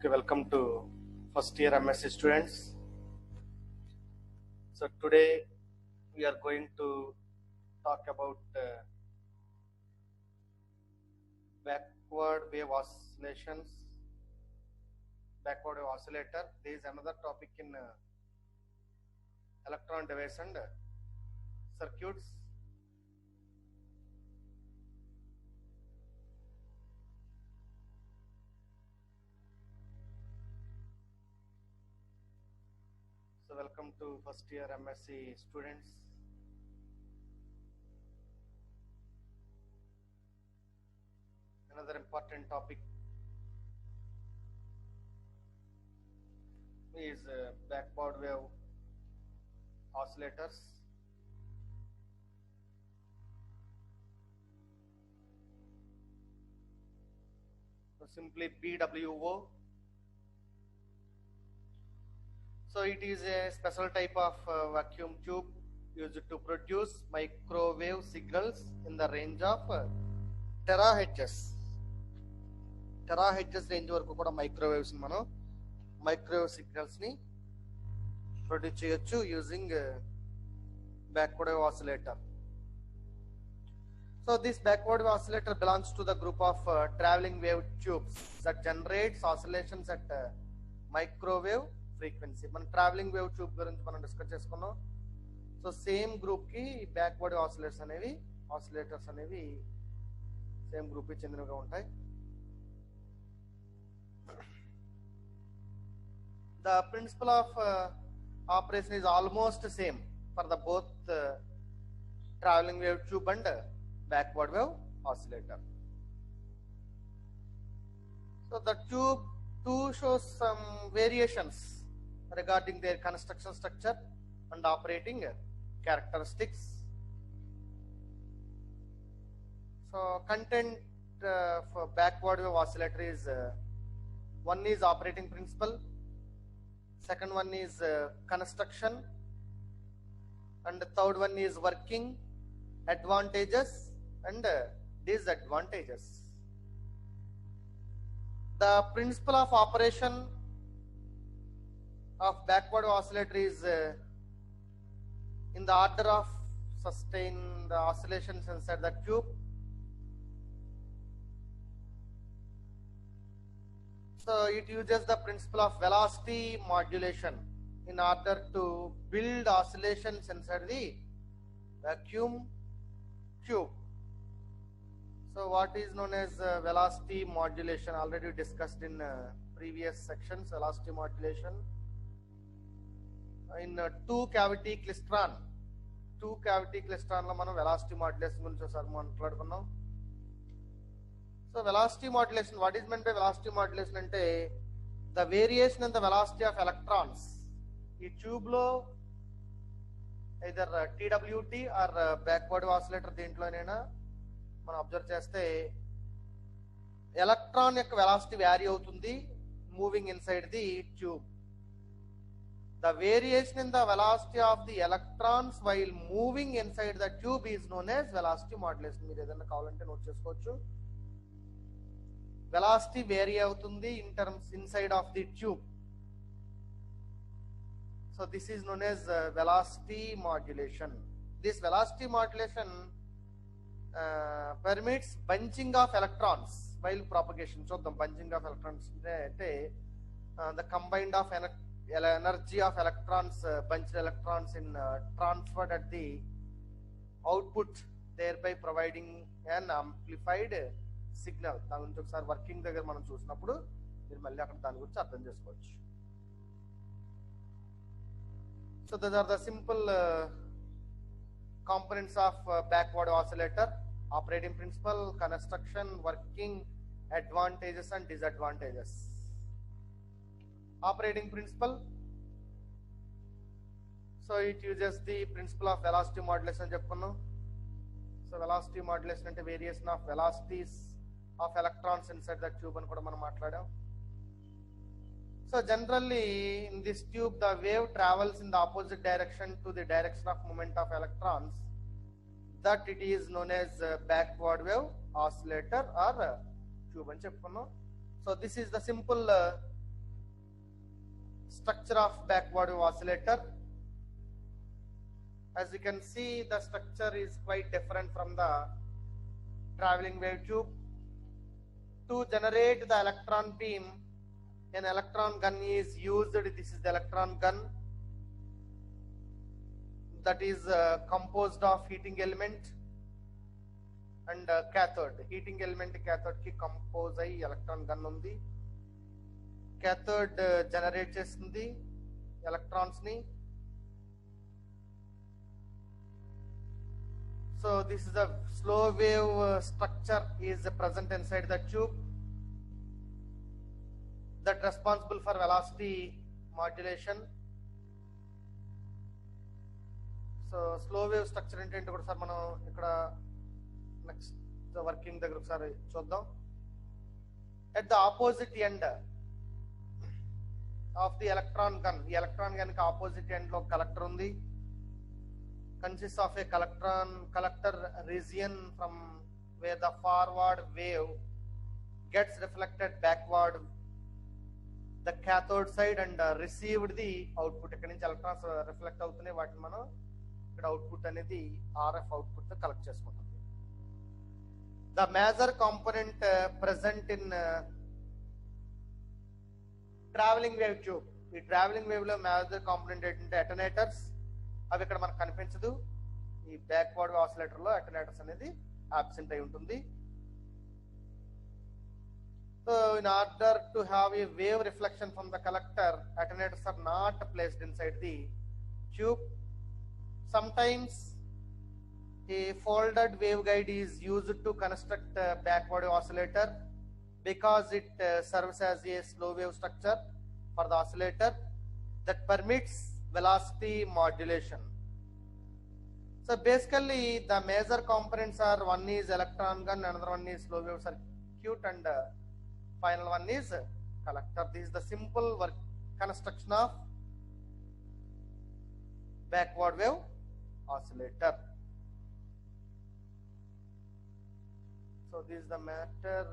Okay, welcome to first year MSc students. So today we are going to talk about backward wave oscillations, backward wave oscillator. There is another topic in electron device and circuits. So welcome to first year MSc students. Another important topic is backward wave oscillators. So simply BWO. So it is a special type of vacuum tube used to produce microwave signals in the range of terahertz. Terahertz range వరకు కూడా microwaves మనం microwave signals ని produce చేయొచ్చు using backward wave oscillator. So this backward wave oscillator belongs to the group of traveling wave tubes that generates oscillations at microwave frequency. మనం travelling wave tube గురించి మనం discuss చేసుకున్నాం. So same group కి backward oscillators అనేవి same group కి చెందినవిగా ఉంటాయి. The principle of operation is almost same for the both traveling wave tube and backward wave oscillator. So the tube 2 shows some variations regarding their construction structure and operating characteristics. So content for backward wave oscillator is one is operating principle, second one is construction, and the third one is working advantages and disadvantages. The principle of operation of backward oscillator is in the order of sustain the oscillations inside the tube. So it uses the principle of velocity modulation in order to build oscillations inside the vacuum tube. So what is known as velocity modulation, already discussed in previous sections. Velocity modulation in two cavity klystron లో మనం velocity modulation గురించి ఒకసారి మాట్లాడుకున్నాం. So velocity modulation, what is meant by velocity modulation అంటే the variation in the velocity of electrons. ఈ tube లో either TWT or backward oscillator దేంట్లోనైనా మనం observe చేస్తే ఎలక్ట్రాన్ యొక్క వెలాసిటీ వ్యారీ అవుతుంది moving inside the tube. The variation in the velocity of the electrons while moving inside the tube is known as velocity modulation. మీరు ఏదైనా కావాలంటే note చేసుకోవచ్చు. Velocity vary అవుతుంది in terms inside of the tube. So this is known as velocity modulation. This velocity modulation permits bunching of electrons while propagation. చూద్దాం bunching of electrons అంటే the combined of energy of electrons, bunched electrons in transferred at the output, thereby providing an amplified signal. దాని గురించి ఒకసారి working దగ్గర మనం చూసినప్పుడు మీరు మళ్ళీ అక్కడ దాని గురించి అర్థం చేసుకోవచ్చు. So these are the simple components of backward oscillator: operating principle, construction, working advantages and disadvantages. Operating principle, so it uses the principle of velocity modulation చెప్పుకున్నాం. So velocity modulation అంటే variation of velocities of electrons inside the tube అని కూడా మనం మాట్లాడాం. So generally in this tube the wave travels in the opposite direction to the direction of movement of electrons, that it is known as backward wave oscillator or tube అని చెప్పుకున్నాం. So this is the simple Structure of backward wave oscillator. As you can see, the structure is quite different from the traveling wave tube. To generate the electron beam, an electron gun is used. This is the electron gun that is composed of heating element and cathode. Heating element cathode ki compose ayi electron gun undi. Cathode generate chestundi electrons ni. So this is a slow wave structure is present inside the tube that responsible for velocity modulation. So slow wave structure ante kuda sir manam ikkada next working దగ్గర ఒకసారి చూద్దాం. At the opposite end of the electron gun, ఈ electron gun కి opposite end లో collector ఉంది. Consists of a collector region from where the forward wave gets reflected backward the cathode side and received the output. ఇక్కడ నుంచి electrons reflect అవుతున్నాయి, వాటిని మనం ఇక్కడ అవుట్పుట్ అనేది RF అవుట్పుట్ తో కలెక్ట్ చేసుకుంటాం. The major component present in traveling wave tube. ఈ traveling wave లో major component ఏంటంటే అటెన్యూటర్స్. అవి ఇక్కడ మనకు కనిపించదు. ఈ బ్యాక్వర్డ్ ఆసిలేటర్ లో అటెన్యూటర్స్ అనేది అబ్సెంట్ అయి ఉంటుంది. So in order to have a wave reflection from the collector, attenuators are not placed inside the tube. Sometimes a folded waveguide is used to construct a backward oscillator because it serves as a slow wave structure for the oscillator that permits velocity modulation. So basically the major components are, one is electron gun, another one is slow wave circuit, and final one is collector. This is the simple work construction of backward wave oscillator. So this is the matter.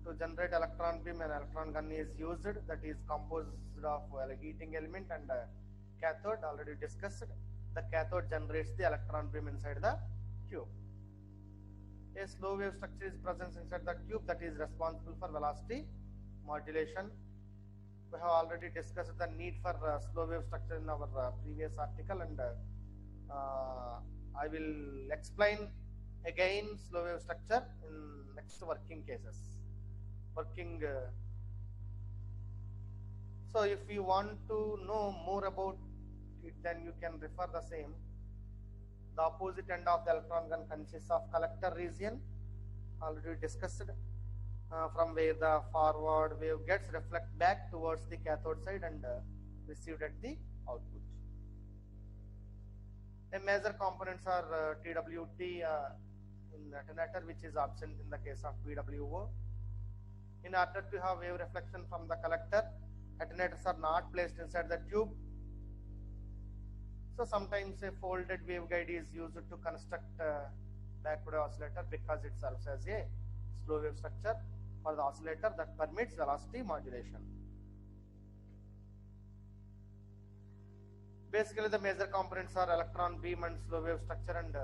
To generate electron beam, an electron gun is used that is composed of a heating element and cathode. Already discussed. The cathode generates the electron beam inside the tube. A slow wave structure is present inside the tube that is responsible for velocity modulation. We have already discussed the need for slow wave structure in our previous article, and I will explain again slow wave structure in next working cases. So if you want to know more about it, then you can refer the same. The opposite end of the electron gun consists of collector region, already discussed, from where the forward wave gets reflect back towards the cathode side and received at the output. The major components are TWT in attenuator, which is absent in the case of PWO. In order to have wave reflection from the collector, attenuators are not placed inside the tube. So sometimes a folded waveguide is used to construct backward oscillator because it serves as a slow wave structure for the oscillator that permits velocity modulation. Basically, the major components are electron beam and slow wave structure and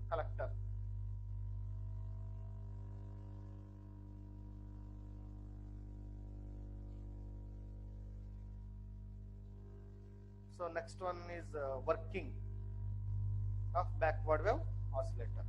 collector. So next one is working of backward wave oscillator.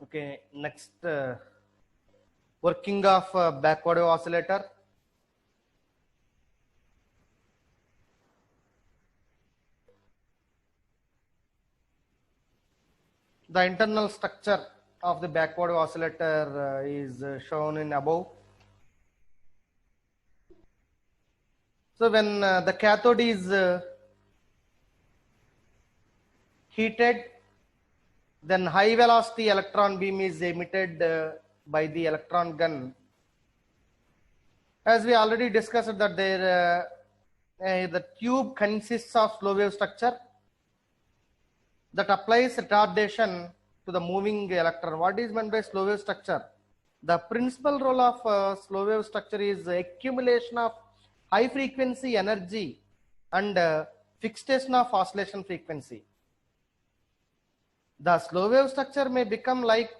Okay, next working of backward wave oscillator. The internal structure of the backward oscillator is shown in above. So when the cathode is heated, then high velocity electron beam is emitted by the electron gun. As we already discussed that the tube consists of slow wave structure that applies retardation to the moving electron. What is meant by slow wave structure? The principal role of slow wave structure is accumulation of high frequency energy and fixation of oscillation frequency. The slow wave structure may become like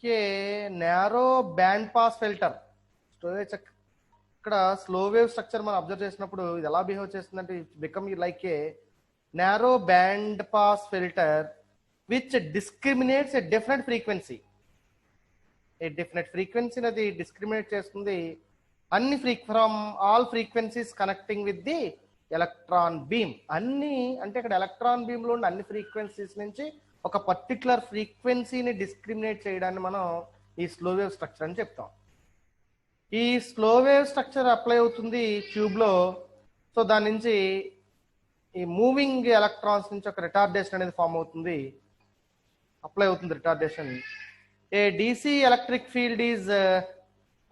a narrow band pass filter. ఇక్కడ slow wave structure మనం observe చేసినప్పుడు ఇది ఎలా behave చేస్తుందంటే become like A narrow band pass filter which discriminates a different frequency. A definite frequency nadi discriminate చేస్తుంది అన్ని from all frequencies connecting with the electron beam. అన్ని అంటే ఇక్కడ ఎలక్ట్రాన్ బీమ్ లో ఉన్న అన్ని ఫ్రీక్వెన్సీస్ నుంచి ఒక పర్టికులర్ ఫ్రీక్వెన్సీని డిస్క్రిమినేట్ చేయడాన్ని మనం ఈ స్లో వేవ్ స్ట్రక్చర్ అని చెప్తాం. ఈ స్లో వేవ్ స్ట్రక్చర్ అప్లై అవుతుంది ట్యూబ్ లో. సో దాని నుంచి ఈ మూవింగ్ ఎలక్ట్రాన్స్ నుంచి ఒక రిటార్డేషన్ అనేది ఫామ్ అవుతుంది, అప్లై అవుతుంది retardation. A DC electric field is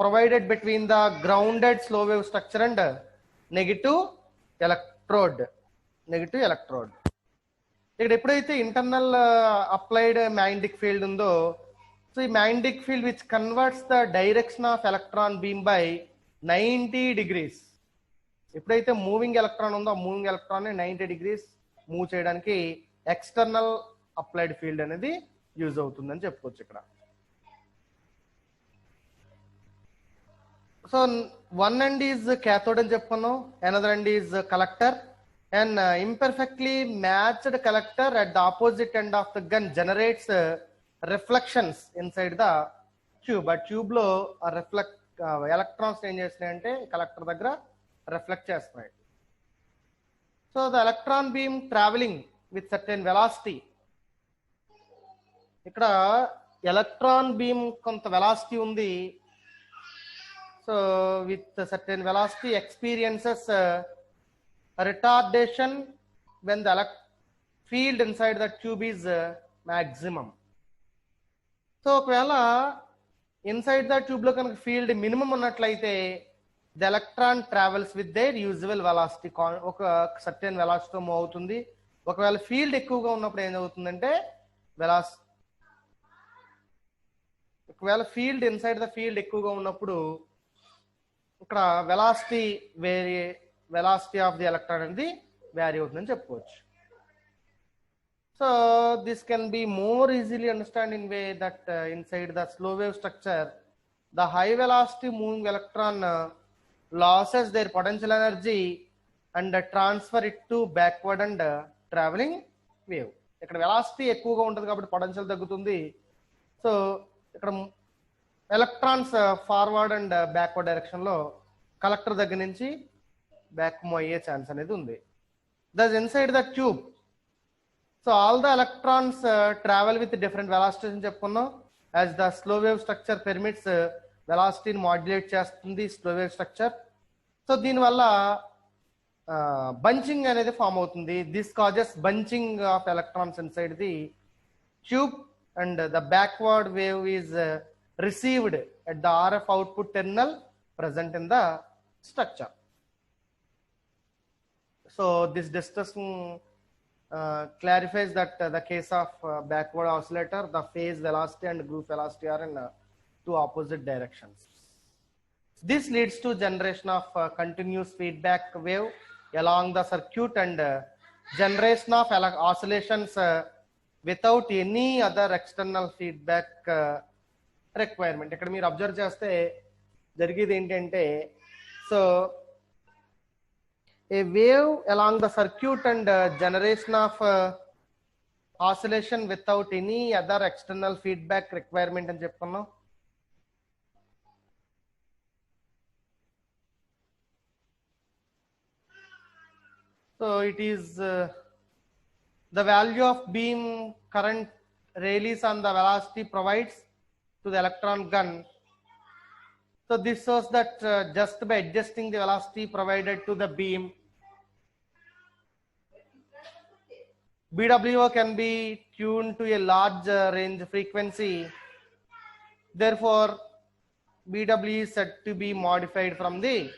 provided between the grounded slow wave structure and negative electrode. ఇక్కడ ఎప్పుడైతే ఇంటర్నల్ అప్లైడ్ మ్యాగ్నెటిక్ ఫీల్డ్ ఉందో, సో ఈ magnetic field which converts the direction of electron beam by 90 degrees. ఎప్పుడైతే moving electron ఉందో ఆ moving electron 90 degrees move చేయడానికి external applied field అనేది use అవుతుందని చెప్పుకోవచ్చు ఇక్కడ. So one end is cathode అని చెప్పుకున్నాం, another end is collector. And imperfectly matched collector at the opposite end of the gun generates reflections inside the tube. ఆ tube లో electrons ఏం చేస్తున్నాయంటే కలెక్టర్ దగ్గర రిఫ్లెక్ట్ చేస్తున్నాయి. So the electron beam travelling with certain velocity. ఇక్కడ electron beam కొంత velocity ఉంది. So with certain velocity experiences retardation when the field inside the tube is maximum. So ఒకవేళ ఇన్సైడ్ ద ట్యూబ్ లో కనుక field minimum ఉన్నట్లయితే the electron travels with their usual velocity, ఒక certain వెలాసిటీతో move అవుతుంది. ఒకవేళ field ఎక్కువగా ఉన్నప్పుడు ఏమవుతుందంటే ఒకవేళ ఫీల్డ్ ఇన్సైడ్ ద ఫీల్డ్ ఎక్కువగా ఉన్నప్పుడు ఇక్కడ వెలాసిటీ ఆఫ్ ది ఎలక్ట్రాన్ అనేది వ్యారీ అవుతుందని చెప్పుకోవచ్చు. So this can be more easily understand in way that inside the slow wave structure the high velocity moving electron loses their potential energy and transfer it to backward and traveling wave. ఇక్కడ velocity ఎక్కువగా ఉంటుంది కాబట్టి potential తగ్గుతుంది. సో ఇక్కడ electrons forward and backward direction లో collector దగ్గర నుంచి బ్యాక్ మూవ్ అయ్యే ఛాన్స్ అనేది ఉంది. Thus inside the tube, so all the electrons travel with different velocities అని చెప్పుకున్నాం. As the slow wave structure permits వెలాసిటీని మాడ్యులేట్ చేస్తుంది స్లో వేవ్ స్ట్రక్చర్. సో దీనివల్ల బంచింగ్ అనేది ఫామ్ అవుతుంది. This causes bunching of electrons inside the tube and the backward wave is received at the RF output terminal present in the structure. So this discussion clarifies that the case of backward oscillator, the phase velocity and group velocity are in two opposite directions. This leads to generation of continuous feedback wave along the circuit and generation of oscillations without any other external feedback requirement. ఇక్కడ మీరు observe చేస్తే జరిగేది ఏంటంటే, so A wave along the circuit and generation of oscillation without any other external feedback requirement అని చెప్పుకున్నాం. So it is the value of beam current release on the velocity provides to the electron gun. So this shows that just by adjusting the velocity provided to the beam, BWO can be tuned to a large range frequency. Therefore, BW is said to be modified from the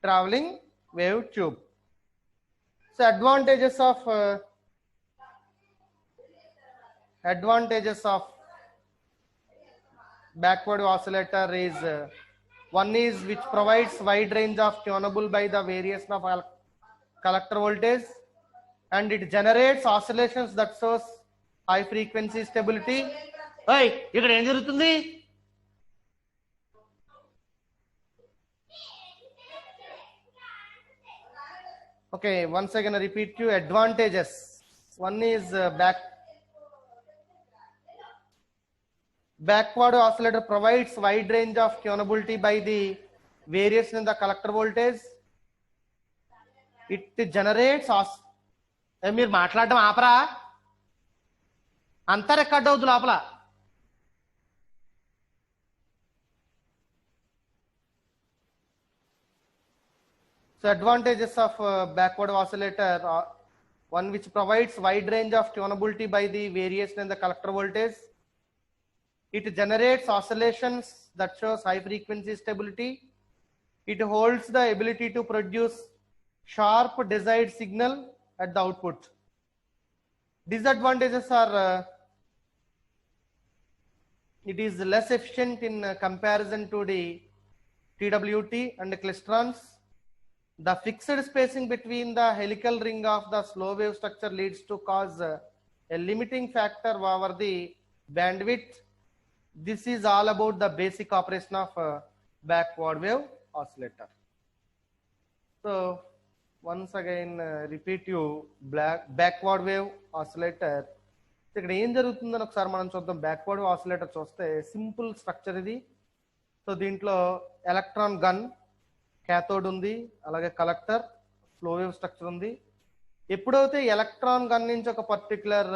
traveling wave tube. So advantages of backward oscillator is one is which provides wide range of tunable by the variation of collector voltage, and it generates oscillations that shows high frequency stability. Hey, ఇక్కడ ఏం జరుగుతుంది? Okay, once again I repeat you advantages. One is backward oscillator provides wide range of tunability by the variation in the collector voltage. It generates మీరు మాట్లాడడం ఆపరా, అంతా record అవుతుంది లోపల. So advantages of backward oscillator are one which provides wide range of tunability by the variation in the collector voltage. It generates oscillations that shows high frequency stability. It holds the ability to produce sharp desired signal at the output. Disadvantages are it is less efficient in comparison to the TWT and the klystrons. The fixed spacing between the helical ring of the slow wave structure leads to cause a limiting factor over the bandwidth. This is all about the basic operation of backward wave oscillator. So once again repeat you backward wave oscillator. ఇక్కడ ఏం జరుగుతుందని ఒకసారి మనం చూద్దాం. Backward oscillator చూస్తే simple structure ఇది. So దీంట్లో electron gun, cathode ఉంది, అలాగే కలెక్టర్, ఫ్లో వేవ్ స్ట్రక్చర్ ఉంది. ఎప్పుడైతే ఎలక్ట్రాన్ గన్ నుంచి ఒక పర్టికులర్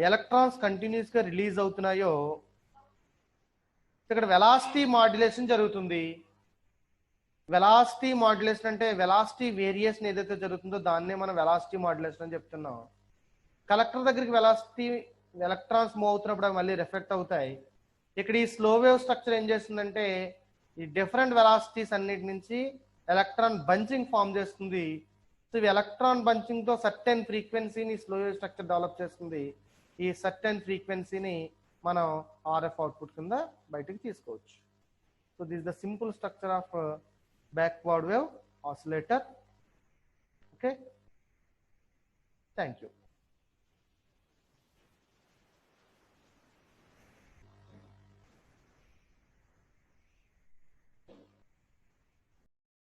ఎలక్ట్రాన్స్ కంటిన్యూస్ గా రిలీజ్ అవుతున్నాయో ఇక్కడ వెలాసిటీ మాడ్యులేషన్ జరుగుతుంది. వెలాసిటీ మాడ్యులేషన్ అంటే వెలాసిటీ వేరియేషన్ ఏదైతే జరుగుతుందో దాన్నే మనం వెలాసిటీ మాడ్యులేషన్ అని చెప్తున్నాం. కలెక్టర్ దగ్గరికి వెలాసిటీ ఎలక్ట్రాన్స్ మూవ్ అవుతున్నప్పుడు అవి మళ్ళీ రిఫ్లెక్ట్ అవుతాయి. ఇక్కడ ఈ స్లో వేవ్ స్ట్రక్చర్ ఏం చేస్తుందంటే ఈ డిఫరెంట్ వెలాసిటీస్ అన్నిటి నుంచి ఎలక్ట్రాన్ బంచింగ్ ఫామ్ చేస్తుంది. సో ఈ ఎలక్ట్రాన్ బంచింగ్ తో సర్టెన్ ఫ్రీక్వెన్సీని స్లో వేవ్ స్ట్రక్చర్ డెవలప్ చేస్తుంది. ఈ సర్టెన్ ఫ్రీక్వెన్సీని మనం RF అవుట్పుట్ కింద బయటకు తీసుకోవచ్చు. So this is the simple structure of backward wave oscillator. Okay, thank you.